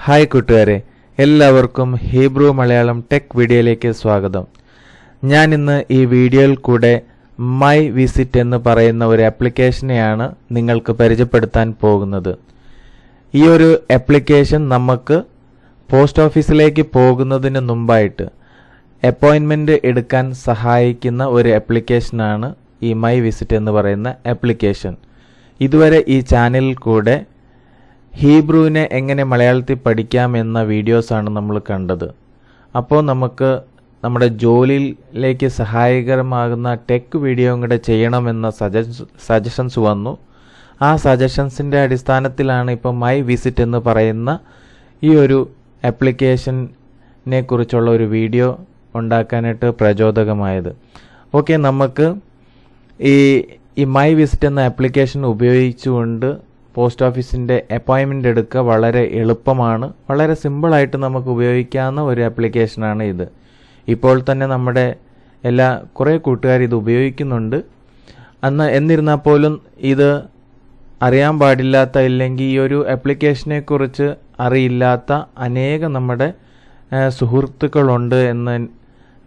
Hi കൂട്ടുകാരെ, എല്ലാവർക്കും Hebrew Malayalam tech വീഡിയോയിലേക്ക് സ്വാഗതം. ഞാൻ ഇന്ന് ഈ വീഡിയോയിൽ കൂടെ മൈ വിസിറ്റ് എന്ന് പറയുന്ന ഒരു ആപ്ലിക്കേഷനെയാണ് നിങ്ങൾക്ക് പരിചയപ്പെടുത്താൻ പോകുന്നത്. ഈ ഒരു ആപ്ലിക്കേഷൻ നമുക്ക് പോസ്റ്റ് ഓഫീസിലേക്ക് പോകുന്നതിന് മുമ്പായിട്ട് അപ്പോയിൻമെൻറ്റ് എടുക്കാൻ സഹായിക്കുന്ന ഒരു ആപ്ലിക്കേഷനാണ് ഈ മൈ വിസിറ്റ് എന്ന് പറയുന്ന ആപ്ലിക്കേഷൻ. ഇതുവരെ ഈ ചാനലിൽ കൂടെ ഹീബ്രുവിനെ എങ്ങനെ മലയാളത്തിൽ പഠിക്കാമെന്ന വീഡിയോസാണ് നമ്മൾ കണ്ടത്. അപ്പോൾ നമുക്ക് നമ്മുടെ ജോലിയിലേക്ക് സഹായകരമാകുന്ന ടെക് വീഡിയോയും കൂടെ ചെയ്യണമെന്ന സജഷൻസ് വന്നു. ആ സജഷൻസിൻ്റെ അടിസ്ഥാനത്തിലാണ് ഇപ്പോൾ മൈ വിസിറ്റ് എന്ന് പറയുന്ന ഈ ഒരു ആപ്ലിക്കേഷനെ കുറിച്ചുള്ള ഒരു വീഡിയോ ഉണ്ടാക്കാനായിട്ട് പ്രചോദകമായത്. ഓക്കെ, നമുക്ക് ഈ മൈ വിസിറ്റ് എന്ന ആപ്ലിക്കേഷൻ ഉപയോഗിച്ചുകൊണ്ട് പോസ്റ്റ് ഓഫീസിൻ്റെ അപ്പോയിൻമെൻ്റ് എടുക്കുക വളരെ എളുപ്പമാണ്. വളരെ സിമ്പിളായിട്ട് നമുക്ക് ഉപയോഗിക്കാവുന്ന ഒരു ആപ്ലിക്കേഷനാണ് ഇത്. ഇപ്പോൾ തന്നെ നമ്മുടെ കുറേ കൂട്ടുകാർ ഇത് ഉപയോഗിക്കുന്നുണ്ട്. എന്നിരുന്നാൽ പോലും ഇത് അറിയാൻ പാടില്ലാത്ത, ഇല്ലെങ്കിൽ ഈ ഒരു ആപ്ലിക്കേഷനെക്കുറിച്ച് അറിയില്ലാത്ത അനേകം നമ്മുടെ സുഹൃത്തുക്കളുണ്ട് എന്ന്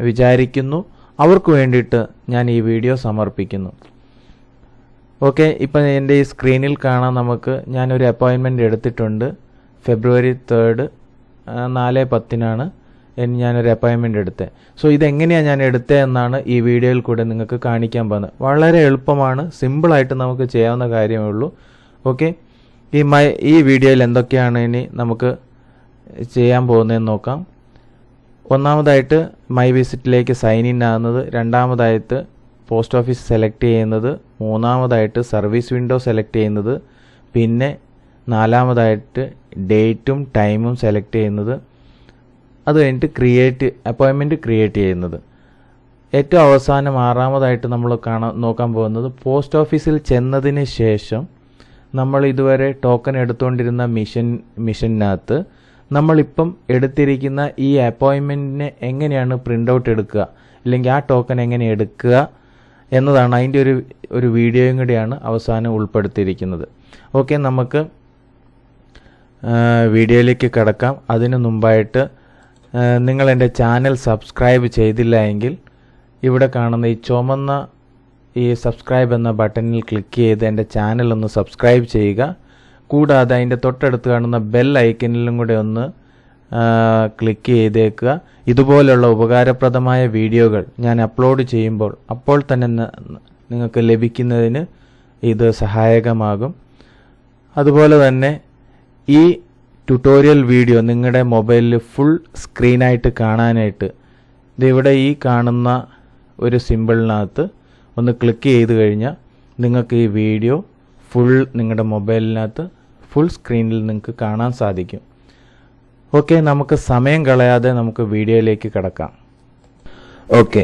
വിചാരിക്കുന്നു. അവർക്ക് വേണ്ടിയിട്ട് ഞാൻ ഈ വീഡിയോ സമർപ്പിക്കുന്നു. ഓക്കെ, ഇപ്പം എൻ്റെ ഈ സ്ക്രീനിൽ കാണാൻ ഞാനൊരു അപ്പോയിൻമെൻ്റ് എടുത്തിട്ടുണ്ട്. ഫെബ്രുവരി 3 4:10 ഞാനൊരു അപ്പോയിൻമെൻ്റ് എടുത്തത്. സോ ഇതെങ്ങനെയാണ് ഞാൻ എടുത്തത് എന്നാണ് ഈ വീഡിയോയിൽ കൂടെ നിങ്ങൾക്ക് കാണിക്കാൻ പോകുന്നത്. വളരെ എളുപ്പമാണ്, സിമ്പിളായിട്ട് നമുക്ക് ചെയ്യാവുന്ന കാര്യമേ ഉള്ളൂ. ഓക്കെ, ഈ വീഡിയോയിൽ എന്തൊക്കെയാണ് ഇനി നമുക്ക് ചെയ്യാൻ പോകുന്നതെന്ന് നോക്കാം. ഒന്നാമതായിട്ട് മൈ വിസിറ്റിലേക്ക് സൈൻ ഇൻ ആകുന്നത്, രണ്ടാമതായിട്ട് പോസ്റ്റ് ഓഫീസ് സെലക്ട് ചെയ്യുന്നത്, മൂന്നാമതായിട്ട് സർവീസ് വിൻഡോ സെലക്ട് ചെയ്യുന്നത്, പിന്നെ നാലാമതായിട്ട് ഡേറ്റും ടൈമും സെലക്ട് ചെയ്യുന്നത്, അത് കഴിഞ്ഞിട്ട് അപ്പോയിൻമെൻറ്റ് ക്രിയേറ്റ് ചെയ്യുന്നത്. ഏറ്റവും അവസാനം ആറാമതായിട്ട് നമ്മൾ നോക്കാൻ പോകുന്നത് പോസ്റ്റ് ഓഫീസിൽ ചെന്നതിന് ശേഷം നമ്മൾ ഇതുവരെ ടോക്കൺ എടുത്തുകൊണ്ടിരുന്ന മിഷനകത്ത് നമ്മളിപ്പം എടുത്തിരിക്കുന്ന ഈ അപ്പോയിൻമെൻറ്റിനെ എങ്ങനെയാണ് പ്രിൻ്റ് ഔട്ട് എടുക്കുക, അല്ലെങ്കിൽ ആ ടോക്കൺ എങ്ങനെ എടുക്കുക എന്നതാണ്. അതിൻ്റെ ഒരു വീഡിയോയും കൂടിയാണ് അവസാനം ഉൾപ്പെടുത്തിയിരിക്കുന്നത്. ഓക്കെ, നമുക്ക് വീഡിയോയിലേക്ക് കടക്കാം. അതിനു മുമ്പായിട്ട് നിങ്ങൾ എൻ്റെ ചാനൽ സബ്സ്ക്രൈബ് ചെയ്തില്ല എങ്കിൽ ഇവിടെ കാണുന്ന ഈ ചുമന്ന ഈ സബ്സ്ക്രൈബ് എന്ന ബട്ടണിൽ ക്ലിക്ക് ചെയ്ത് എൻ്റെ ചാനൽ ഒന്ന് സബ്സ്ക്രൈബ് ചെയ്യുക. കൂടാതെ അതിൻ്റെ തൊട്ടടുത്ത് കാണുന്ന ബെൽ ഐക്കണിലും കൂടെ ഒന്ന് ക്ലിക്ക് ചെയ്തേക്കുക. ഇതുപോലുള്ള ഉപകാരപ്രദമായ വീഡിയോകൾ ഞാൻ അപ്ലോഡ് ചെയ്യുമ്പോൾ അപ്പോൾ തന്നെ നിങ്ങൾക്ക് ലഭിക്കുന്നതിന് ഇത് സഹായകമാകും. അതുപോലെ തന്നെ ഈ ട്യൂട്ടോറിയൽ വീഡിയോ നിങ്ങളുടെ മൊബൈലിൽ ഫുൾ സ്ക്രീനായിട്ട് കാണാനായിട്ട് ഇതിവിടെ ഈ കാണുന്ന ഒരു സിമ്പിളിനകത്ത് ഒന്ന് ക്ലിക്ക് ചെയ്ത് കഴിഞ്ഞാൽ നിങ്ങൾക്ക് ഈ വീഡിയോ നിങ്ങളുടെ മൊബൈലിനകത്ത് ഫുൾ സ്ക്രീനിൽ നിങ്ങൾക്ക് കാണാൻ സാധിക്കും. ഓക്കെ, നമുക്ക് സമയം കളയാതെ നമുക്ക് വീഡിയോയിലേക്ക് കടക്കാം. ഓക്കെ,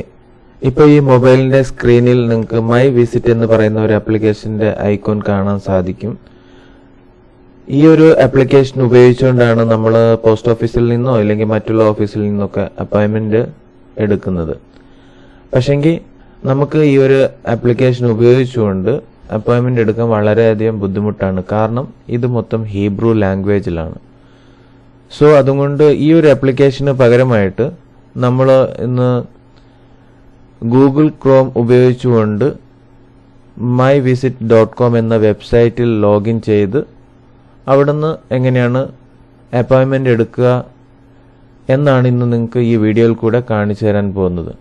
ഇപ്പോൾ ഈ മൊബൈലിൻ്റെ സ്ക്രീനിൽ നിങ്ങൾക്ക് മൈ വിസിറ്റ് എന്ന് പറയുന്ന ഒരു ആപ്ലിക്കേഷൻ്റെ ഐക്കോൺ കാണാൻ സാധിക്കും. ഈ ഒരു ആപ്ലിക്കേഷൻ ഉപയോഗിച്ചുകൊണ്ടാണ് നമ്മൾ പോസ്റ്റ് ഓഫീസിൽ നിന്നോ അല്ലെങ്കിൽ മറ്റുള്ള ഓഫീസിൽ നിന്നൊക്കെ അപ്പോയിൻമെൻറ്റ് എടുക്കുന്നത്. പക്ഷെങ്കിൽ നമുക്ക് ഈ ഒരു ആപ്ലിക്കേഷൻ ഉപയോഗിച്ചുകൊണ്ട് അപ്പോയിൻമെൻറ്റ് എടുക്കാൻ വളരെയധികം ബുദ്ധിമുട്ടാണ്. കാരണം ഇത് മൊത്തം ഹീബ്രു ലാംഗ്വേജിലാണ്. സോ അതുകൊണ്ട് ഈ ഒരു ആപ്ലിക്കേഷന് പകരമായിട്ട് നമ്മൾ ഇന്ന് ഗൂഗിൾ ക്രോം ഉപയോഗിച്ചുകൊണ്ട് myvisit.com എന്ന വെബ്സൈറ്റിൽ ലോഗിൻ ചെയ്ത് അവിടുന്ന് എങ്ങനെയാണ് അപ്പോയിൻമെൻ്റ് എടുക്കുക എന്നാണ് ഇന്ന് നിങ്ങൾക്ക് ഈ വീഡിയോയിൽ കൂടെ കാണിച്ചു തരാൻ പോകുന്നത്.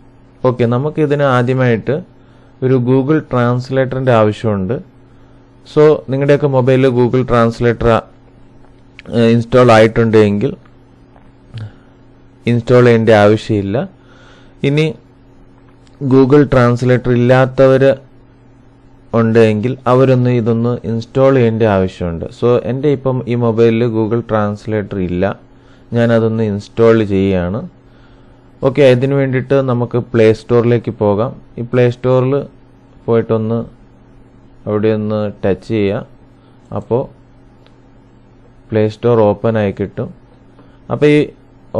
ഓക്കെ, നമുക്കിതിന് ആദ്യമായിട്ട് ഒരു ഗൂഗിൾ ട്രാൻസ്ലേറ്ററിൻ്റെ ആവശ്യമുണ്ട്. സോ നിങ്ങളുടെയൊക്കെ മൊബൈലിൽ ഗൂഗിൾ ട്രാൻസ്ലേറ്റർ ഇൻസ്റ്റാൾ ആയിട്ടുണ്ടെങ്കിൽ ഇൻസ്റ്റാൾ ചെയ്യേണ്ട ആവശ്യമില്ല. ഇനി ഗൂഗിൾ ട്രാൻസ്ലേറ്റർ ഇല്ലാത്തവർ ഉണ്ടെങ്കിൽ അവരൊന്ന് ഇതൊന്ന് ഇൻസ്റ്റാൾ ചെയ്യേണ്ട ആവശ്യമുണ്ട്. സോ എൻ്റെ ഇപ്പം ഈ മൊബൈലിൽ ഗൂഗിൾ ട്രാൻസ്ലേറ്റർ ഇല്ല, ഞാനതൊന്ന് ഇൻസ്റ്റാൾ ചെയ്യുകയാണ്. ഓക്കെ, അതിന് വേണ്ടിയിട്ട് നമുക്ക് പ്ലേ സ്റ്റോറിലേക്ക് പോകാം. ഈ പ്ലേ സ്റ്റോറിൽ പോയിട്ടൊന്ന് അവിടെ ഒന്ന് ടച്ച് ചെയ്യുക. അപ്പോൾ പ്ലേ സ്റ്റോർ ഓപ്പൺ ആയി കിട്ടും. അപ്പോൾ ഈ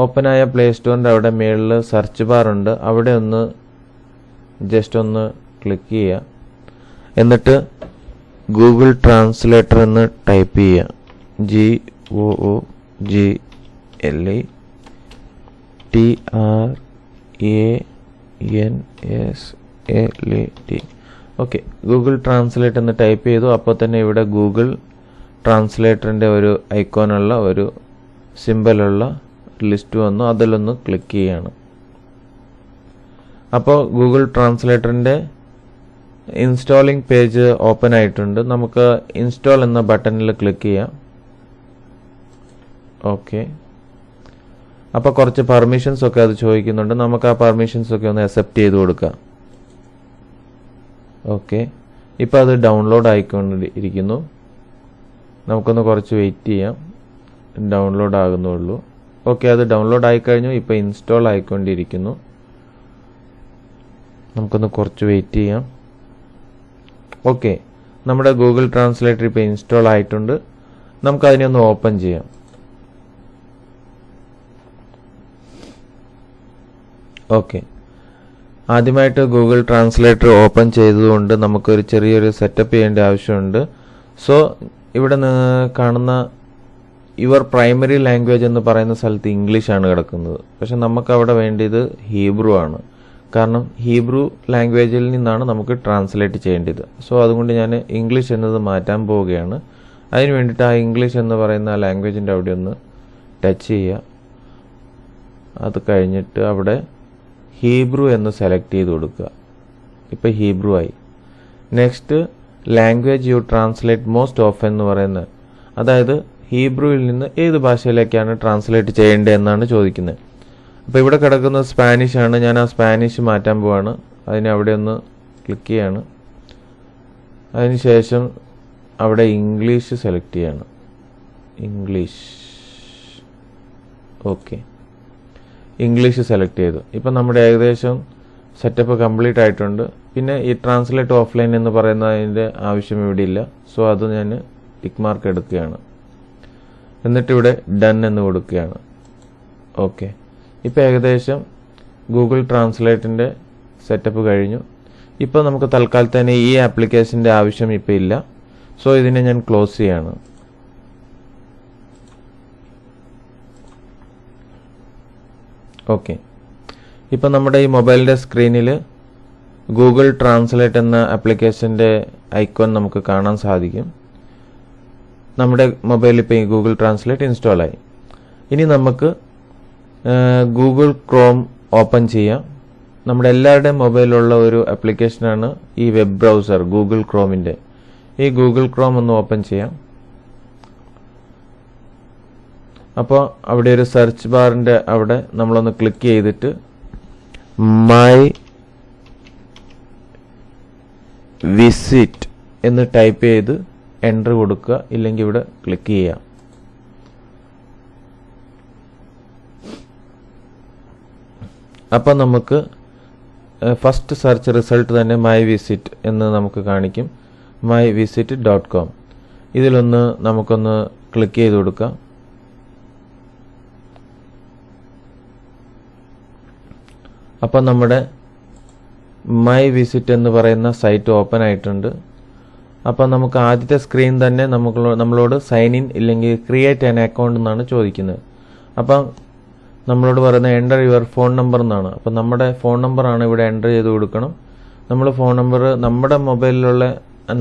ഓപ്പണായ പ്ലേ സ്റ്റോറിൻ്റെ അവിടെ മുകളിൽ സെർച്ച് ബാർ ഉണ്ട്, അവിടെ ഒന്ന് ജസ്റ്റ് ഒന്ന് ക്ലിക്ക് ചെയ്യുക. എന്നിട്ട് ഗൂഗിൾ ട്രാൻസ്ലേറ്റർ എന്ന് ടൈപ്പ് ചെയ്യുക. GOOGLE ഓക്കെ, ഗൂഗിൾ ട്രാൻസ്ലേറ്റ് എന്ന് ടൈപ്പ് ചെയ്തു. അപ്പോൾ തന്നെ ഇവിടെ ഗൂഗിൾ ട്രാൻസ്ലേറ്ററിൻ്റെ ഒരു ഐക്കോണുള്ള ഒരു സിമ്പലുള്ള ലിസ്റ്റ് വന്നു. അതിലൊന്ന് ക്ലിക്ക് ചെയ്യാണ്. അപ്പോൾ ഗൂഗിൾ ട്രാൻസ്ലേറ്ററിൻ്റെ ഇൻസ്റ്റാളിംഗ് പേജ് ഓപ്പൺ ആയിട്ടുണ്ട്. നമുക്ക് ഇൻസ്റ്റാൾ എന്ന ബട്ടണിൽ ക്ലിക്ക് ചെയ്യാം. ഓക്കെ, അപ്പോൾ കുറച്ച് പെർമിഷൻസ് ഒക്കെ അത് ചോദിക്കുന്നുണ്ട്. നമുക്ക് ആ പെർമിഷൻസ് ഒക്കെ ഒന്ന് അക്സെപ്റ്റ് ചെയ്ത് കൊടുക്കാം. ഓക്കെ, ഇപ്പോൾ അത് ഡൗൺലോഡ് ആയിക്കൊണ്ടിരിക്കുന്നു. നമുക്കൊന്ന് കുറച്ച് വെയിറ്റ് ചെയ്യാം, ഡൗൺലോഡ് ആകുന്നുള്ളൂ. ഓക്കെ, അത് ഡൗൺലോഡ് ആയിക്കഴിഞ്ഞു. ഇപ്പോൾ ഇൻസ്റ്റാൾ ആയിക്കൊണ്ടിരിക്കുന്നു. നമുക്കൊന്ന് കുറച്ച് വെയിറ്റ് ചെയ്യാം. ഓക്കെ, നമ്മുടെ ഗൂഗിൾ ട്രാൻസ്ലേറ്റർ ഇപ്പോൾ ഇൻസ്റ്റാൾ ആയിട്ടുണ്ട്. നമുക്കതിനെ ഒന്ന് ഓപ്പൺ ചെയ്യാം. ഓക്കെ, ആദ്യമായിട്ട് ഗൂഗിൾ ട്രാൻസ്ലേറ്റർ ഓപ്പൺ ചെയ്തതുകൊണ്ട് നമുക്കൊരു ചെറിയൊരു സെറ്റപ്പ് ചെയ്യേണ്ട ആവശ്യമുണ്ട്. സോ ഇവിടെ കാണുന്ന യുവർ പ്രൈമറി ലാംഗ്വേജ് എന്ന് പറയുന്ന സ്ഥലത്ത് ഇംഗ്ലീഷാണ് കിടക്കുന്നത്. പക്ഷെ നമുക്ക് അവിടെ വേണ്ടിയത് ഹീബ്രു ആണ്. കാരണം ഹീബ്രു ലാംഗ്വേജിൽ നിന്നാണ് നമുക്ക് ട്രാൻസ്ലേറ്റ് ചെയ്യേണ്ടത്. സോ അതുകൊണ്ട് ഞാൻ ഇംഗ്ലീഷ് എന്നത് മാറ്റാൻ പോവുകയാണ്. അതിന് വേണ്ടിയിട്ട് ആ ഇംഗ്ലീഷ് എന്ന് പറയുന്ന ആ ലാംഗ്വേജിൻ്റെ അവിടെ ഒന്ന് ടച്ച് ചെയ്യുക. അത് കഴിഞ്ഞിട്ട് അവിടെ ഹീബ്രു എന്ന് സെലക്ട് ചെയ്ത് കൊടുക്കുക. ഇപ്പോൾ ഹീബ്രു ആയി. Next language U translate most of എന്ന് പറയുന്നത്, അതായത് ഹീബ്രുവിൽ നിന്ന് ഏത് ഭാഷയിലേക്കാണ് ട്രാൻസ്ലേറ്റ് ചെയ്യേണ്ടത് എന്നാണ് ചോദിക്കുന്നത്. അപ്പോൾ ഇവിടെ കിടക്കുന്നത് സ്പാനിഷ് ആണ്. ഞാൻ ആ സ്പാനിഷ് മാറ്റാൻ പോവാണ്. അതിന് അവിടെ ഒന്ന് ക്ലിക്ക് ചെയ്യാണ്. അതിനുശേഷം അവിടെ ഇംഗ്ലീഷ് സെലക്ട് ചെയ്യാണ്. ഇംഗ്ലീഷ്. ഓക്കെ, ഇംഗ്ലീഷ് സെലക്ട് ചെയ്തു. ഇപ്പം നമ്മുടെ ഏകദേശം സെറ്റപ്പ് കംപ്ലീറ്റ് ആയിട്ടുണ്ട്. പിന്നെ ഈ ട്രാൻസ്ലേറ്റ് ഓഫ്ലൈൻ എന്ന് പറയുന്നതിൻ്റെ ആവശ്യം ഇവിടെ ഇല്ല. സോ അത് ഞാൻ ടിക്ക് മാർക്ക് എടുക്കുകയാണ്. എന്നിട്ട് ഇവിടെ ഡൺ എന്ന് കൊടുക്കുകയാണ്. ഓക്കെ, ഇപ്പോൾ ഏകദേശം ഗൂഗിൾ ട്രാൻസ്ലേറ്റിൻ്റെ സെറ്റപ്പ് കഴിഞ്ഞു. ഇപ്പോൾ നമുക്ക് തൽക്കാലത്തേന് ഈ ആപ്ലിക്കേഷൻ്റെ ആവശ്യം ഇപ്പോൾ ഇല്ല. സോ ഇതിനെ ഞാൻ ക്ലോസ് ചെയ്യാണ്. ഓക്കെ, ഇപ്പം നമ്മുടെ ഈ മൊബൈലിൻ്റെ സ്ക്രീനിൽ ഗൂഗിൾ ട്രാൻസ്ലേറ്റ് എന്ന ആപ്ലിക്കേഷൻ്റെ ഐക്കോൺ നമുക്ക് കാണാൻ സാധിക്കും. നമ്മുടെ മൊബൈലിൽ ഇപ്പോൾ ഈ ഗൂഗിൾ ട്രാൻസ്ലേറ്റ് ഇൻസ്റ്റാൾ ആയി. ഇനി നമുക്ക് ഗൂഗിൾ ക്രോം ഓപ്പൺ ചെയ്യാം. നമ്മുടെ എല്ലാവരുടെയും മൊബൈലിലുള്ള ഒരു ആപ്ലിക്കേഷനാണ് ഈ വെബ് ബ്രൗസർ ഗൂഗിൾ ക്രോമിൻ്റെ. ഈ ഗൂഗിൾ ക്രോം ഒന്ന് ഓപ്പൺ ചെയ്യാം. അപ്പോൾ അവിടെ ഒരു സെർച്ച് ബാറിൻ്റെ അവിടെ നമ്മളൊന്ന് ക്ലിക്ക് ചെയ്തിട്ട് മൈ വിസിറ്റ് എന്ന് ടൈപ്പ് ചെയ്ത് എൻ്റർ കൊടുക്കുക. ഇല്ലെങ്കിൽ ഇവിടെ ക്ലിക്ക് ചെയ്യാം. അപ്പം നമുക്ക് ഫസ്റ്റ് സെർച്ച് റിസൾട്ട് തന്നെ മൈ വിസിറ്റ് എന്ന് നമുക്ക് കാണിക്കും. myvisit.com. ഇതിലൊന്ന് നമുക്കൊന്ന് ക്ലിക്ക് ചെയ്ത് കൊടുക്കാം. അപ്പം നമ്മുടെ മൈ വിസിറ്റ് എന്ന് പറയുന്ന സൈറ്റ് ഓപ്പൺ ആയിട്ടുണ്ട്. അപ്പം നമുക്ക് ആദ്യത്തെ സ്ക്രീൻ തന്നെ നമ്മളോട് സൈൻ ഇൻ ഇല്ലെങ്കിൽ ക്രിയേറ്റ് ആൻ അക്കൗണ്ട് എന്നാണ് ചോദിക്കുന്നത്. അപ്പം നമ്മളോട് പറയുന്നത് എൻ്റർ യുവർ ഫോൺ നമ്പർ എന്നാണ്. അപ്പം നമ്മുടെ ഫോൺ നമ്പറാണ് ഇവിടെ എൻ്റർ ചെയ്ത് കൊടുക്കണം. നമ്മൾ ഫോൺ നമ്പർ നമ്മുടെ മൊബൈലിലുള്ള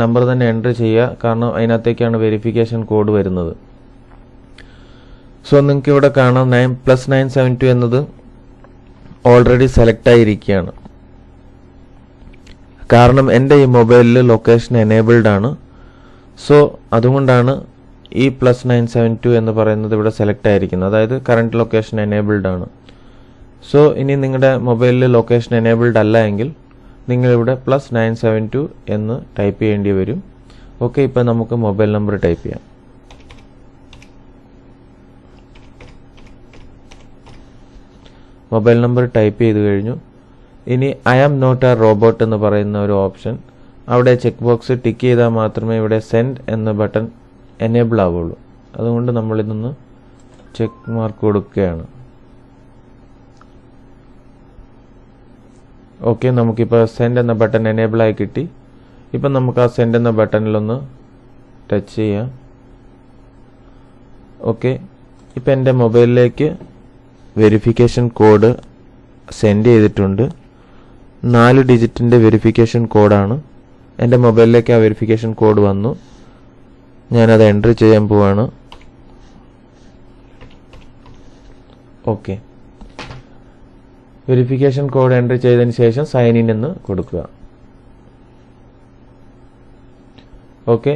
നമ്പർ തന്നെ എൻ്റർ ചെയ്യുക. കാരണം അതിനകത്തേക്കാണ് വെരിഫിക്കേഷൻ കോഡ് വരുന്നത്. സോ നിങ്ങൾക്ക് ഇവിടെ കാണാം +972 എന്നത് ഓൾറെഡി സെലക്ട് ആയിരിക്കുകയാണ്. കാരണം എൻ്റെ ഈ മൊബൈലിൽ ലൊക്കേഷൻ എനേബിൾഡ് ആണ്. സോ അതുകൊണ്ടാണ് ഈ +972 എന്ന് പറയുന്നത് ഇവിടെ സെലക്ട് ആയിരിക്കുന്നത്. അതായത് കറണ്ട് ലൊക്കേഷൻ എനേബിൾഡ് ആണ്. സോ ഇനി നിങ്ങളുടെ മൊബൈലിൽ ലൊക്കേഷൻ എനേബിൾഡ് അല്ല എങ്കിൽ നിങ്ങളിവിടെ +972 എന്ന് ടൈപ്പ് ചെയ്യേണ്ടി വരും. ഓക്കെ, ഇപ്പം നമുക്ക് മൊബൈൽ നമ്പർ ടൈപ്പ് ചെയ്യാം. മൊബൈൽ നമ്പർ ടൈപ്പ് ചെയ്ത് കഴിഞ്ഞു. ഇനി I am not a robot എന്ന് പറയുന്ന ഒരു ഓപ്ഷൻ, അവിടെ ചെക്ക് ബോക്സ് ടിക്ക് ചെയ്താൽ മാത്രമേ ഇവിടെ സെൻഡ് എന്ന ബട്ടൺ എനേബിൾ ആവുള്ളൂ. അതുകൊണ്ട് നമ്മളിതൊന്ന് ചെക്ക് മാർക്ക് കൊടുക്കുകയാണ്. ഓക്കെ, നമുക്കിപ്പോൾ സെൻഡ് എന്ന ബട്ടൺ എനേബിൾ ആയി കിട്ടി. ഇപ്പം നമുക്ക് ആ സെൻഡ് എന്ന ബട്ടണിലൊന്ന് ടച്ച് ചെയ്യാം. ഓക്കെ, ഇപ്പം എൻ്റെ മൊബൈലിലേക്ക് വെരിഫിക്കേഷൻ കോഡ് സെൻഡ് ചെയ്തിട്ടുണ്ട്. 4 ഡിജിറ്റിൻ്റെ വെരിഫിക്കേഷൻ കോഡാണ്. എൻ്റെ മൊബൈലിലേക്ക് ആ വെരിഫിക്കേഷൻ കോഡ് വന്നു. ഞാനത് എൻട്രി ചെയ്യാൻ പോവാണ്. ഓക്കെ, വെരിഫിക്കേഷൻ കോഡ് എൻട്രി ചെയ്തതിന് ശേഷം സൈൻ ഇൻ എന്ന് കൊടുക്കുക. ഓക്കെ,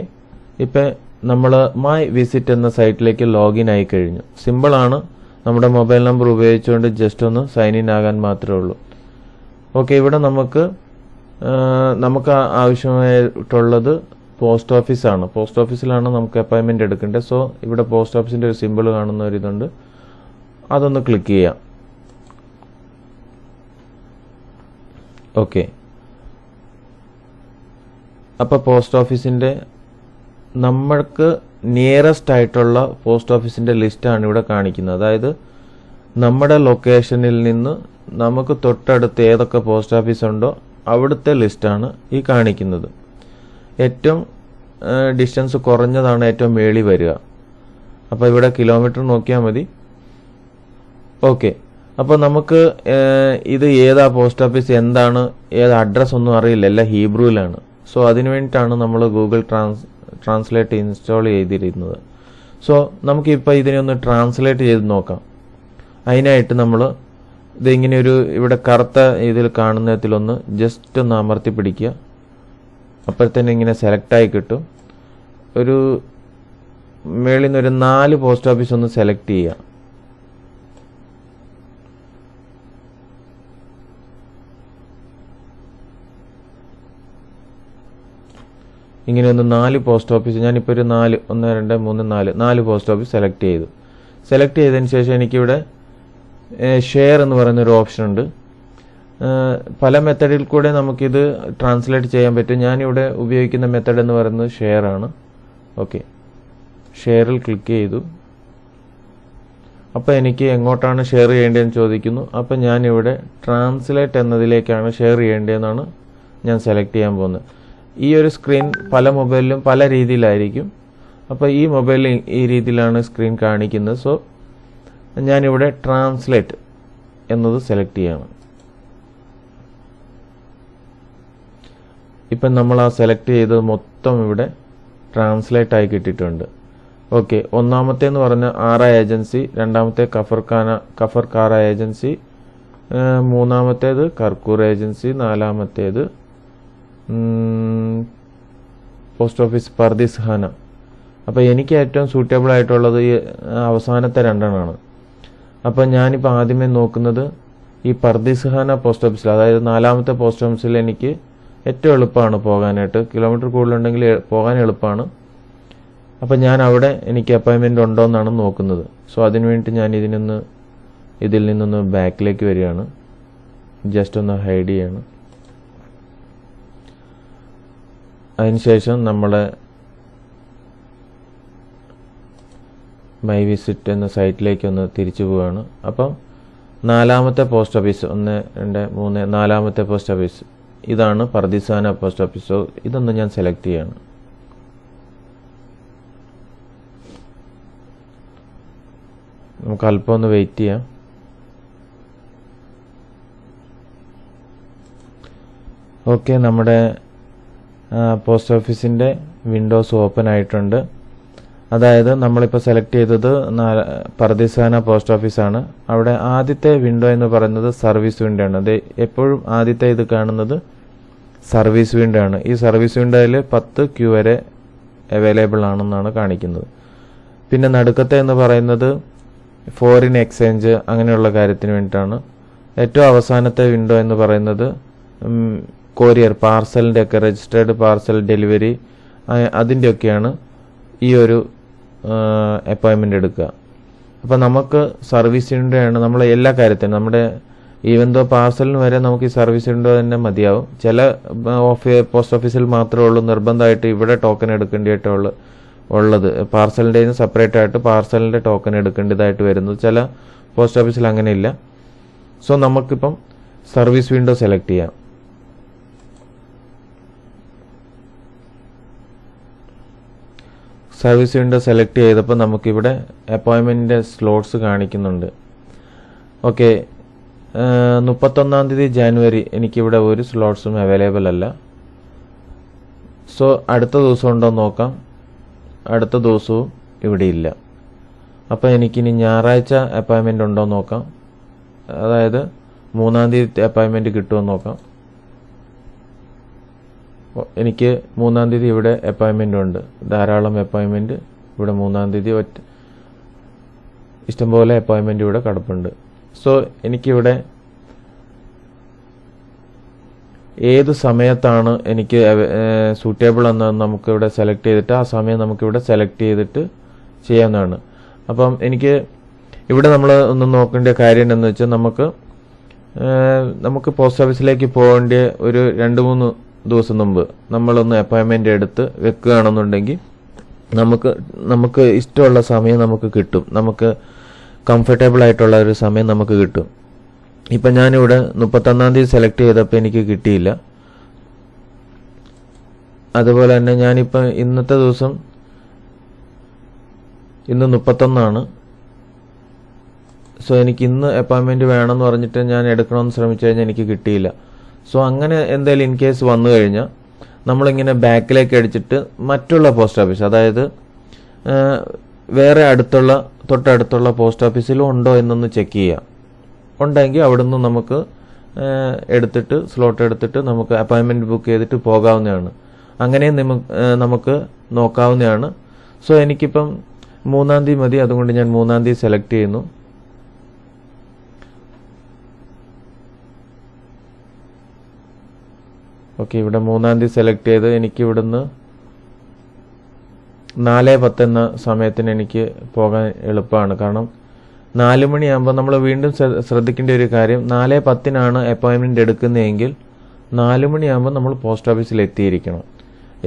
ഇപ്പം നമ്മൾ മൈ വിസിറ്റ് എന്ന സൈറ്റിലേക്ക് ലോഗിൻ ആയി കഴിഞ്ഞു. സിമ്പിളാണ്. നമ്മുടെ മൊബൈൽ നമ്പർ ഉപയോഗിച്ചുകൊണ്ട് ജസ്റ്റ് ഒന്ന് സൈൻ ഇൻ ആകാൻ മാത്രമേ ഉള്ളൂ. ഓക്കെ, ഇവിടെ നമുക്ക് ആവശ്യമായിട്ടുള്ളത് പോസ്റ്റ് ഓഫീസാണ്. പോസ്റ്റ് ഓഫീസിലാണ് നമുക്ക് അപ്പോയിൻമെൻ്റ് എടുക്കേണ്ടത്. സോ ഇവിടെ പോസ്റ്റ് ഓഫീസിൻ്റെ ഒരു സിമ്പിൾ കാണുന്ന ഒരു ഇതുണ്ട്, അതൊന്ന് ക്ലിക്ക് ചെയ്യാം. ഓക്കെ, അപ്പോൾ പോസ്റ്റ് ഓഫീസിൻ്റെ നമ്മൾക്ക് നിയറസ്റ്റ് ആയിട്ടുള്ള പോസ്റ്റ് ഓഫീസിൻ്റെ ലിസ്റ്റാണ് ഇവിടെ കാണിക്കുന്നത്. അതായത് നമ്മുടെ ലൊക്കേഷനിൽ നിന്ന് നമുക്ക് തൊട്ടടുത്ത് ഏതൊക്കെ പോസ്റ്റ് ഓഫീസ് ഉണ്ടോ അവിടുത്തെ ലിസ്റ്റാണ് ഈ കാണിക്കുന്നത്. ഏറ്റവും ഡിസ്റ്റൻസ് കുറഞ്ഞതാണ് ഏറ്റവും മേളിൽ വരിക. അപ്പോൾ ഇവിടെ കിലോമീറ്റർ നോക്കിയാൽ മതി. ഓക്കെ, അപ്പോൾ നമുക്ക് ഇത് ഏതാ പോസ്റ്റ് ഓഫീസ്, എന്താണ്, ഏത് അഡ്രസ്സ് ഒന്നും അറിയില്ല, എല്ലാം ഹീബ്രുവിലാണ്. സോ അതിനു വേണ്ടിയിട്ടാണ് നമ്മൾ ഗൂഗിൾ ട്രാൻസ്ലേറ്റ് ഇൻസ്റ്റാൾ ചെയ്തിരുന്നത്. സോ നമുക്കിപ്പോൾ ഇതിനെ ഒന്ന് ട്രാൻസ്ലേറ്റ് ചെയ്ത് നോക്കാം. അതിനായിട്ട് നമ്മൾ ഇതിങ്ങനെ ഇവിടെ കറുത്ത ഇതിൽ കാണുന്നതിലൊന്ന് ജസ്റ്റ് ഒന്ന് അമർത്തി പിടിക്കുക. അപ്പോഴത്തേനും ഇങ്ങനെ സെലക്റ്റായി കിട്ടും. മേളിൽ നിന്ന് ഒരു 4 പോസ്റ്റ് ഓഫീസ് ഒന്ന് സെലക്ട് ചെയ്യുക. ഇങ്ങനെ ഒന്ന് 4 പോസ്റ്റ് ഓഫീസ്, ഞാനിപ്പോൾ ഒരു 4 1 2 3 4 പോസ്റ്റ് ഓഫീസ് സെലക്ട് ചെയ്തു. സെലക്ട് ചെയ്തതിന് ശേഷം എനിക്കിവിടെ ഷെയർ എന്ന് പറയുന്നൊരു ഓപ്ഷൻ ഉണ്ട്. പല മെത്തഡിൽ കൂടെ നമുക്കിത് ട്രാൻസ്ലേറ്റ് ചെയ്യാൻ പറ്റും. ഞാനിവിടെ ഉപയോഗിക്കുന്ന മെത്തഡ് എന്ന് പറയുന്നത് ഷെയർ ആണ്. ഓക്കെ, ഷെയറിൽ ക്ലിക്ക് ചെയ്തു. അപ്പോൾ എനിക്ക് എങ്ങോട്ടാണ് ഷെയർ ചെയ്യേണ്ടതെന്ന് ചോദിക്കുന്നു. അപ്പോൾ ഞാനിവിടെ ട്രാൻസ്ലേറ്റ് എന്നതിലേക്കാണ് ഷെയർ ചെയ്യേണ്ടതെന്നാണ് ഞാൻ സെലക്ട് ചെയ്യാൻ പോകുന്നത്. ഈ ഒരു സ്ക്രീൻ പല മൊബൈലിലും പല രീതിയിലായിരിക്കും. അപ്പോൾ ഈ മൊബൈലിൽ ഈ രീതിയിലാണ് സ്ക്രീൻ കാണിക്കുന്നത്. സോ ഞാനിവിടെ ട്രാൻസ്ലേറ്റ് എന്നത് സെലക്ട് ചെയ്യണം. ഇപ്പം നമ്മൾ ആ സെലക്ട് ചെയ്തത് മൊത്തം ഇവിടെ ട്രാൻസ്ലേറ്റ് ആയി കിട്ടിയിട്ടുണ്ട്. ഓക്കെ, ഒന്നാമത്തേന്ന് പറഞ്ഞ ആറ ഏജൻസി, രണ്ടാമത്തെ കഫർക്കാറ ഏജൻസി, മൂന്നാമത്തേത് കർക്കൂർ ഏജൻസി, നാലാമത്തേത് പോസ്റ്റ് ഓഫീസ് പർദീസ് ഖാന. അപ്പോൾ എനിക്ക് ഏറ്റവും സൂട്ടബിൾ ആയിട്ടുള്ളത് ഈ അവസാനത്തെ 2 അപ്പോൾ ഞാനിപ്പോൾ ആദ്യമേ നോക്കുന്നത് ഈ പർദീസ് ഖാന പോസ്റ്റ് ഓഫീസിൽ, അതായത് 4ാമത്തെ പോസ്റ്റ് ഓഫീസിൽ എനിക്ക് ഏറ്റവും എളുപ്പമാണ് പോകാനായിട്ട്. കിലോമീറ്റർ കൂടുതലുണ്ടെങ്കിൽ പോകാൻ എളുപ്പമാണ്. അപ്പോൾ ഞാൻ അവിടെ എനിക്ക് അപ്പോയിൻമെൻ്റ് ഉണ്ടോ എന്നാണ് നോക്കുന്നത്. സോ അതിനുവേണ്ടി ഞാൻ ഇതിൽ നിന്നൊന്ന് ബാക്കിലേക്ക് വരികയാണ്. ജസ്റ്റ് ഒന്ന് ഹൈഡ് ചെയ്യാണ്. അതിനുശേഷം നമ്മളെ മൈ വിസിറ്റ് എന്ന സൈറ്റിലേക്ക് ഒന്ന് തിരിച്ചു പോവുകയാണ്. അപ്പം 4ാമത്തെ പോസ്റ്റ് ഓഫീസ് 1 2 3 4ാമത്തെ പോസ്റ്റ് ഓഫീസ് ഇതാണ് പർദീസ് ഖാന പോസ്റ്റ് ഓഫീസ്. സോ ഇതൊന്ന് ഞാൻ സെലക്ട് ചെയ്യാണ്. നമുക്ക് അല്പം ഒന്ന് വെയിറ്റ് ചെയ്യാം. ഓക്കെ, നമ്മുടെ പോസ്റ്റ് ഓഫീസിൻ്റെ വിൻഡോസ് ഓപ്പൺ ആയിട്ടുണ്ട്. അതായത് നമ്മളിപ്പോൾ സെലക്ട് ചെയ്തത് പർദീസ് ഖാന പോസ്റ്റ് ഓഫീസാണ്. അവിടെ ആദ്യത്തെ വിൻഡോ എന്ന് പറയുന്നത് സർവീസ് വിൻഡോ ആണ്. അത് എപ്പോഴും ആദ്യത്തെ ഇത് കാണുന്നത് സർവീസ് വിൻഡോ ആണ്. ഈ സർവീസ് വിൻഡോയിൽ 10 ക്യൂ വരെ അവൈലബിൾ ആണെന്നാണ് കാണിക്കുന്നത്. പിന്നെ നടുക്കത്തെ എന്ന് പറയുന്നത് ഫോറിൻ എക്സ്ചേഞ്ച് അങ്ങനെയുള്ള കാര്യത്തിന് വേണ്ടിയിട്ടാണ്. ഏറ്റവും അവസാനത്തെ വിൻഡോ എന്ന് പറയുന്നത് കൊറിയർ പാർസലിൻ്റെ ഒക്കെ രജിസ്റ്റേർഡ് പാർസൽ ഡെലിവറി അതിൻ്റെയൊക്കെയാണ് ഈ ഒരു അപ്പോയിൻമെൻ്റ് എടുക്കുക. അപ്പോൾ നമുക്ക് സർവീസ് വിൻഡോയാണ് നമ്മൾ എല്ലാ കാര്യത്തിനും. നമ്മുടെ ഈവൻ ദോ പാർസലിന് വരെ നമുക്ക് ഈ സർവീസ് വിൻഡോ തന്നെ മതിയാവും. ചില പോസ്റ്റ് ഓഫീസിൽ മാത്രമേ ഉള്ളൂ നിർബന്ധമായിട്ട് ഇവിടെ ടോക്കൺ എടുക്കേണ്ടതായിട്ടുള്ളത്. പാർസലിൻ്റെ സെപ്പറേറ്റ് ആയിട്ട് പാർസലിൻ്റെ ടോക്കൺ എടുക്കേണ്ടതായിട്ട് വരുന്നത്. ചില പോസ്റ്റ് ഓഫീസിൽ അങ്ങനെയില്ല. സോ നമുക്കിപ്പം സർവീസ് വിൻഡോ സെലക്ട് ചെയ്യാം. സർവീസ് വിൻഡോ സെലക്ട് ചെയ്തപ്പോൾ നമുക്കിവിടെ അപ്പോയിൻമെൻറ്റിൻ്റെ സ്ലോട്ട്സ് കാണിക്കുന്നുണ്ട്. ഓക്കെ, 31 ജനുവരി എനിക്കിവിടെ ഒരു സ്ലോട്ട്സും അവൈലബിൾ അല്ല. സോ അടുത്ത ദിവസം ഉണ്ടോ നോക്കാം. അടുത്ത ദിവസവും ഇവിടെ ഇല്ല. അപ്പോൾ എനിക്കിനി ഞായറാഴ്ച അപ്പോയിൻമെൻ്റ് ഉണ്ടോ നോക്കാം. അതായത് 3 അപ്പോയിൻമെൻറ്റ് കിട്ടുമോ നോക്കാം. എനിക്ക് 3 ഇവിടെ അപ്പോയിൻമെൻ്റ് ഉണ്ട്. ധാരാളം അപ്പോയിൻമെൻറ്റ് ഇവിടെ 3 ഇഷ്ടംപോലെ അപ്പോയിൻമെൻറ്റ് ഇവിടെ കിടപ്പുണ്ട്. സോ എനിക്കിവിടെ ഏത് സമയത്താണ് എനിക്ക് സൂറ്റബിൾ എന്ന് നമുക്കിവിടെ സെലക്ട് ചെയ്തിട്ട് ആ സമയം നമുക്കിവിടെ സെലക്ട് ചെയ്തിട്ട് ചെയ്യാവുന്നതാണ്. അപ്പം എനിക്ക് ഇവിടെ നമ്മൾ ഒന്ന് നോക്കേണ്ട കാര്യം എന്ന് വെച്ചാൽ നമുക്ക് പോസ്റ്റ് ഓഫീസിലേക്ക് പോകേണ്ട ഒരു 2-3 ദിവസം മുമ്പ് നമ്മളൊന്ന് അപ്പോയിൻമെൻ്റ് എടുത്ത് വെക്കുകയാണെന്നുണ്ടെങ്കിൽ നമുക്ക് ഇഷ്ടമുള്ള സമയം നമുക്ക് കിട്ടും. നമുക്ക് കംഫർട്ടബിൾ ആയിട്ടുള്ള ഒരു സമയം നമുക്ക് കിട്ടും. ഇപ്പം ഞാനിവിടെ 31 സെലക്ട് ചെയ്തപ്പോൾ എനിക്ക് കിട്ടിയില്ല. അതുപോലെ തന്നെ ഞാനിപ്പോൾ ഇന്നത്തെ ദിവസം ഇന്ന് 31. സോ എനിക്ക് ഇന്ന് അപ്പോയിൻമെൻറ്റ് വേണമെന്ന് പറഞ്ഞിട്ട് ഞാൻ എടുക്കണമെന്ന് ശ്രമിച്ചു കഴിഞ്ഞാൽ എനിക്ക് കിട്ടിയില്ല. സോ അങ്ങനെ എന്തെങ്കിലും ഇൻ കേസ് വന്നു കഴിഞ്ഞാൽ നമ്മളിങ്ങനെ ബാക്കിലേക്ക് അടിച്ചിട്ട് മറ്റുള്ള പോസ്റ്റ് ഓഫീസ്, അതായത് വേറെ തൊട്ടടുത്തുള്ള പോസ്റ്റ് ഓഫീസിലും ഉണ്ടോ എന്നൊന്ന് ചെക്ക് ചെയ്യാം. ഉണ്ടെങ്കിൽ അവിടുന്ന് നമുക്ക് സ്ലോട്ട് എടുത്തിട്ട് നമുക്ക് അപ്പോയിൻമെൻറ്റ് ബുക്ക് ചെയ്തിട്ട് പോകാവുന്നതാണ്. അങ്ങനെയും നമുക്ക് നോക്കാവുന്നതാണ്. സോ എനിക്കിപ്പം 3 മതി, അതുകൊണ്ട് ഞാൻ 3 സെലക്ട് ചെയ്യുന്നു. ഓക്കെ, ഇവിടെ 3 സെലക്ട് ചെയ്ത് എനിക്ക് ഇവിടുന്ന് 4:10 എന്ന സമയത്തിന് എനിക്ക് പോകാൻ എളുപ്പമാണ്. കാരണം 4 മണിയാകുമ്പോൾ നമ്മൾ വീണ്ടും ശ്രദ്ധിക്കേണ്ട ഒരു കാര്യം, 4:10 അപ്പോയിൻമെൻറ്റ് എടുക്കുന്നതെങ്കിൽ 4 മണിയാകുമ്പോൾ നമ്മൾ പോസ്റ്റ് ഓഫീസിൽ എത്തിയിരിക്കണം.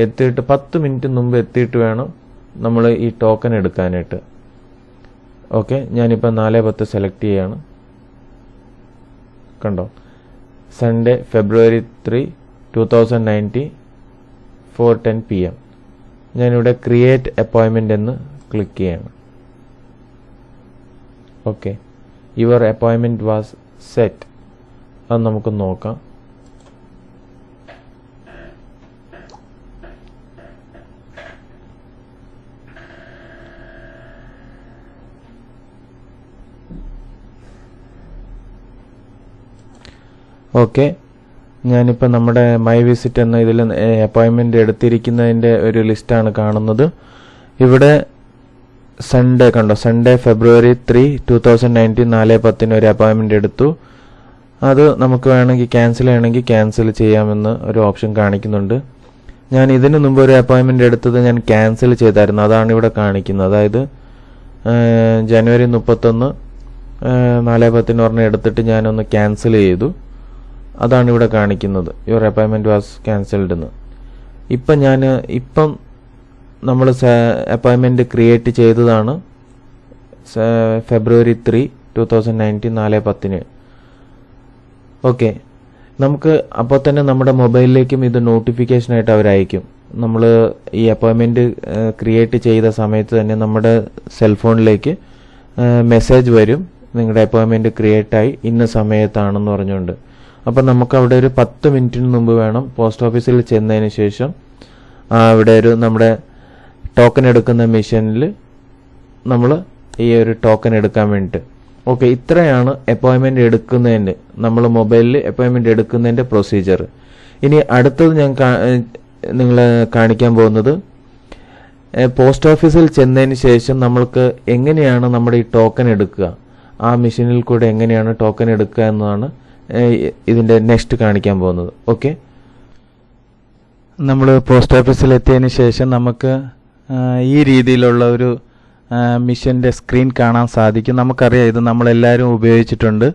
എത്തിയിട്ട് 10 മിനിറ്റ് മുമ്പ് എത്തിയിട്ട് വേണം നമ്മൾ ഈ ടോക്കൺ എടുക്കാനായിട്ട്. ഓക്കെ, ഞാനിപ്പോൾ 4:10 സെലക്ട് ചെയ്യാണ്. കണ്ടോ, സൺഡേ ഫെബ്രുവരി 3, 2019 4:10 PM. ഞാനിവിടെ ക്രിയേറ്റ് അപ്പോയിൻമെൻ്റ് എന്ന് ക്ലിക്ക് ചെയ്യാണ്. Okay, your appointment was set. അത് നമുക്ക് നോക്കാം. ഓക്കെ, ഞാനിപ്പോൾ നമ്മുടെ മൈ വിസിറ്റ് എന്ന ഇതിൽ അപ്പോയിൻമെൻ്റ് എടുത്തിരിക്കുന്നതിൻ്റെ ഒരു ലിസ്റ്റാണ് കാണുന്നത്. ഇവിടെ സൺഡേ കണ്ടോ, സൺഡേ ഫെബ്രുവരി 3, 2019 4:10 ഒരു അപ്പോയിൻമെൻ്റ് എടുത്തു. അത് നമുക്ക് വേണമെങ്കിൽ ക്യാൻസൽ ചെയ്യണമെങ്കിൽ ക്യാൻസൽ ചെയ്യാമെന്ന് ഒരു ഓപ്ഷൻ കാണിക്കുന്നുണ്ട്. ഞാൻ ഇതിനു മുമ്പ് ഒരു അപ്പോയിൻമെൻ്റ് എടുത്തത് ഞാൻ ക്യാൻസൽ ചെയ്തായിരുന്നു. അതാണ് ഇവിടെ കാണിക്കുന്നത്. അതായത് ജനുവരി 31 4:10 പറഞ്ഞ് എടുത്തിട്ട് ഞാനൊന്ന് ക്യാൻസൽ ചെയ്തു. അതാണ് ഇവിടെ കാണിക്കുന്നത്, യുവർ അപ്പോയിൻമെൻറ്റ് വാസ് ക്യാൻസൽഡ് എന്ന്. ഇപ്പം നമ്മൾ അപ്പോയിൻമെൻറ്റ് ക്രിയേറ്റ് ചെയ്തതാണ് ഫെബ്രുവരി 3, 2019 4:10. ഓക്കെ, നമുക്ക് അപ്പോൾ തന്നെ നമ്മുടെ മൊബൈലിലേക്കും ഇത് നോട്ടിഫിക്കേഷനായിട്ട് അവരയക്കും. നമ്മൾ ഈ അപ്പോയിൻമെൻറ്റ് ക്രിയേറ്റ് ചെയ്ത സമയത്ത് തന്നെ നമ്മുടെ സെൽഫോണിലേക്ക് മെസ്സേജ് വരും, നിങ്ങളുടെ അപ്പോയിൻമെൻറ്റ് ക്രിയേറ്റായി ഇന്ന സമയത്താണെന്ന് പറഞ്ഞുകൊണ്ട്. അപ്പം നമുക്ക് അവിടെ ഒരു 10 മിനിറ്റിന് മുമ്പ് വേണം പോസ്റ്റ് ഓഫീസിൽ ചെന്നതിന് ശേഷം അവിടെ നമ്മുടെ ടോക്കൺ എടുക്കുന്ന മെഷീനിൽ നമ്മൾ ഈ ഒരു ടോക്കൺ എടുക്കാൻ വേണ്ടിയിട്ട്. ഓക്കെ, ഇത്രയാണ് അപ്പോയിൻമെൻറ്റ് എടുക്കുന്നതിൻ്റെ, നമ്മൾ മൊബൈലിൽ അപ്പോയിൻമെൻറ്റ് എടുക്കുന്നതിൻ്റെ പ്രൊസീജിയർ. ഇനി അടുത്തത് ഞാൻ നിങ്ങളെ കാണിക്കാൻ പോകുന്നത് പോസ്റ്റ് ഓഫീസിൽ ചെന്നതിന് ശേഷം നമ്മൾക്ക് എങ്ങനെയാണ് നമ്മുടെ ഈ ടോക്കൺ എടുക്കുക, ആ മെഷീനിൽ കൂടെ എങ്ങനെയാണ് ടോക്കൺ എടുക്കുക എന്നതാണ് ഇതിൻ്റെ നെക്സ്റ്റ് കാണിക്കാൻ പോകുന്നത്. ഓക്കെ, നമ്മൾ പോസ്റ്റ് ഓഫീസിൽ എത്തിയതിന് ശേഷം നമുക്ക് ഈ രീതിയിലുള്ള ഒരു മിഷൻ്റെ സ്ക്രീൻ കാണാൻ സാധിക്കും. നമുക്കറിയാം, ഇത് നമ്മളെല്ലാവരും ഉപയോഗിച്ചിട്ടുണ്ട്.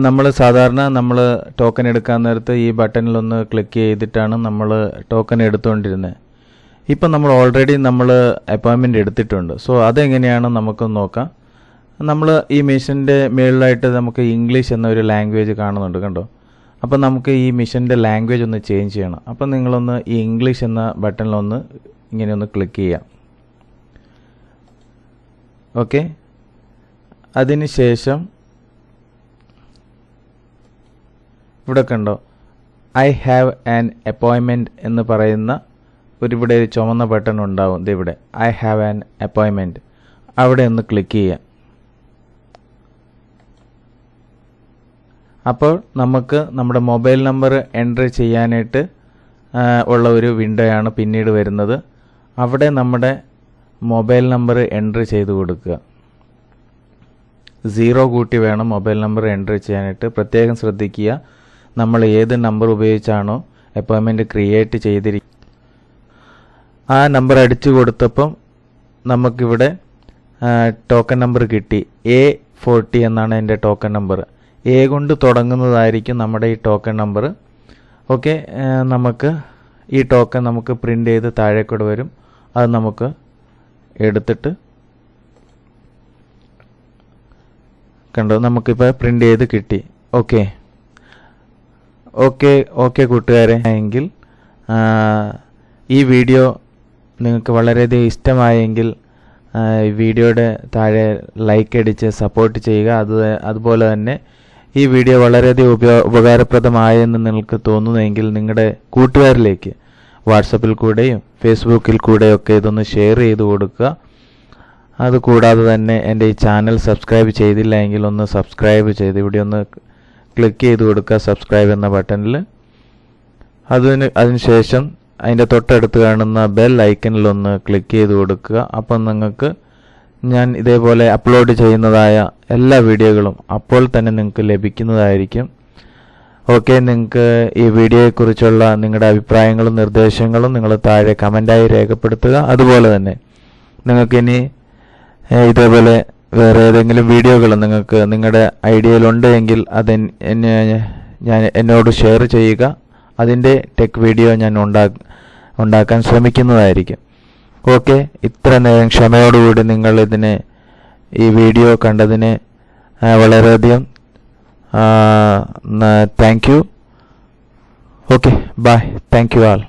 നമ്മൾ ടോക്കൺ എടുക്കാൻ നേരത്ത് ഈ ബട്ടണിലൊന്ന് ക്ലിക്ക് ചെയ്തിട്ടാണ് നമ്മൾ ടോക്കൺ എടുത്തുകൊണ്ടിരുന്നത്. ഇപ്പം നമ്മൾ ഓൾറെഡി അപ്പോയിൻമെൻറ്റ് എടുത്തിട്ടുണ്ട്. സോ അതെങ്ങനെയാണ് നമുക്കൊന്ന് നോക്കാം. നമ്മൾ ഈ മിഷൻ്റെ മുകളിലായിട്ട് നമുക്ക് ഇംഗ്ലീഷ് എന്നൊരു ലാംഗ്വേജ് കാണുന്നുണ്ട്, കണ്ടോ. അപ്പം നമുക്ക് ഈ മിഷൻ്റെ ലാംഗ്വേജ് ഒന്ന് ചേഞ്ച് ചെയ്യണം. അപ്പം നിങ്ങളൊന്ന് ഈ ഇംഗ്ലീഷ് എന്ന ബട്ടണിലൊന്ന് ഇങ്ങനെ ഒന്ന് ക്ലിക്ക് ചെയ്യാം. ഓക്കെ. അതിനുശേഷം ഇവിടെ കണ്ടോ ഐ ഹാവ് ആൻ അപ്പോയിൻമെൻറ്റ് എന്ന് പറയുന്ന ഇവിടെ ഒരു ചുവന്ന ബട്ടൺ ഉണ്ടാവും. ഇവിടെ ഐ ഹാവ് ആൻ അപ്പോയിൻമെൻറ്റ്, അവിടെ ഒന്ന് ക്ലിക്ക് ചെയ്യുക. അപ്പോൾ നമുക്ക് നമ്മുടെ മൊബൈൽ നമ്പർ എൻ്റർ ചെയ്യാനായിട്ട് ഉള്ള ഒരു വിൻഡോയാണ് പിന്നീട് വരുന്നത്. അവിടെ നമ്മുടെ മൊബൈൽ നമ്പർ എൻ്റർ ചെയ്ത് കൊടുക്കുക. 0 കൂട്ടി വേണം മൊബൈൽ നമ്പർ എൻ്റർ ചെയ്യാനായിട്ട്. പ്രത്യേകം ശ്രദ്ധിക്കുക, നമ്മൾ ഏത് നമ്പർ ഉപയോഗിച്ചാണോ അപ്പോയിൻമെൻറ്റ് ക്രിയേറ്റ് ചെയ്തിരിക്കുന്നത് ആ നമ്പർ അടിച്ചു കൊടുത്തപ്പം നമുക്കിവിടെ ടോക്കൺ നമ്പർ കിട്ടി. A40 എന്നാണ് എൻ്റെ ടോക്കൺ നമ്പർ. A കൊണ്ട് തുടങ്ങുന്നതായിരിക്കും നമ്മുടെ ഈ ടോക്കൺ നമ്പർ. ഓക്കെ, നമുക്ക് ഈ ടോക്കൺ നമുക്ക് പ്രിൻ്റ് ചെയ്ത് താഴേക്കൂടെ വരും. അത് നമുക്ക് എടുത്തിട്ട് കണ്ടോ, നമുക്കിപ്പോൾ പ്രിൻ്റ് ചെയ്ത് കിട്ടി. ഓക്കെ ഓക്കെ ഓക്കെ കൂട്ടുകാരെ, എങ്കിൽ ഈ വീഡിയോ നിങ്ങൾക്ക് വളരെയധികം ഇഷ്ടമായെങ്കിൽ വീഡിയോയുടെ താഴെ ലൈക്ക് അടിച്ച് സപ്പോർട്ട് ചെയ്യുക. അതുപോലെ തന്നെ ഈ വീഡിയോ വളരെയധികം ഉപകാരപ്രദമായെന്ന് നിങ്ങൾക്ക് തോന്നുന്നെങ്കിൽ നിങ്ങളുടെ കൂട്ടുകാരിലേക്ക് വാട്സപ്പിൽ കൂടെയും ഫേസ്ബുക്കിൽ കൂടെയൊക്കെ ഇതൊന്ന് ഷെയർ ചെയ്ത് കൊടുക്കുക. അതുകൂടാതെ തന്നെ എൻ്റെ ഈ ചാനൽ സബ്സ്ക്രൈബ് ചെയ്തില്ല എങ്കിൽ ഒന്ന് സബ്സ്ക്രൈബ് ചെയ്ത് ഇവിടെ ഒന്ന് ക്ലിക്ക് ചെയ്ത് കൊടുക്കുക സബ്സ്ക്രൈബ് എന്ന ബട്ടണിൽ. അതിനുശേഷം അതിൻ്റെ തൊട്ടടുത്ത് കാണുന്ന ബെൽ ഐക്കണിലൊന്ന് ക്ലിക്ക് ചെയ്ത് കൊടുക്കുക. അപ്പം നിങ്ങൾക്ക് ഞാൻ ഇതേപോലെ അപ്ലോഡ് ചെയ്യുന്നതായ എല്ലാ വീഡിയോകളും അപ്പോൾ തന്നെ നിങ്ങൾക്ക് ലഭിക്കുന്നതായിരിക്കും. ഓക്കെ, നിങ്ങൾക്ക് ഈ വീഡിയോയെക്കുറിച്ചുള്ള നിങ്ങളുടെ അഭിപ്രായങ്ങളും നിർദ്ദേശങ്ങളും നിങ്ങൾ താഴെ കമൻ്റായി രേഖപ്പെടുത്തുക. അതുപോലെ തന്നെ നിങ്ങൾക്കിനി ഇതേപോലെ വേറെ ഏതെങ്കിലും വീഡിയോകൾ നിങ്ങൾക്ക് നിങ്ങളുടെ ഐഡിയയിലുണ്ട് എങ്കിൽ അത് എന്നോട് ഷെയർ ചെയ്യുക. അതിൻ്റെ ടെക് വീഡിയോ ഞാൻ ഉണ്ടാക്കാൻ ശ്രമിക്കുന്നതായിരിക്കും. ഓക്കെ, ഇത്ര നേരം ക്ഷമയോടുകൂടി നിങ്ങൾ ഈ വീഡിയോ കണ്ടതിന് വളരെയധികം thank you. Okay, bye. Thank you all.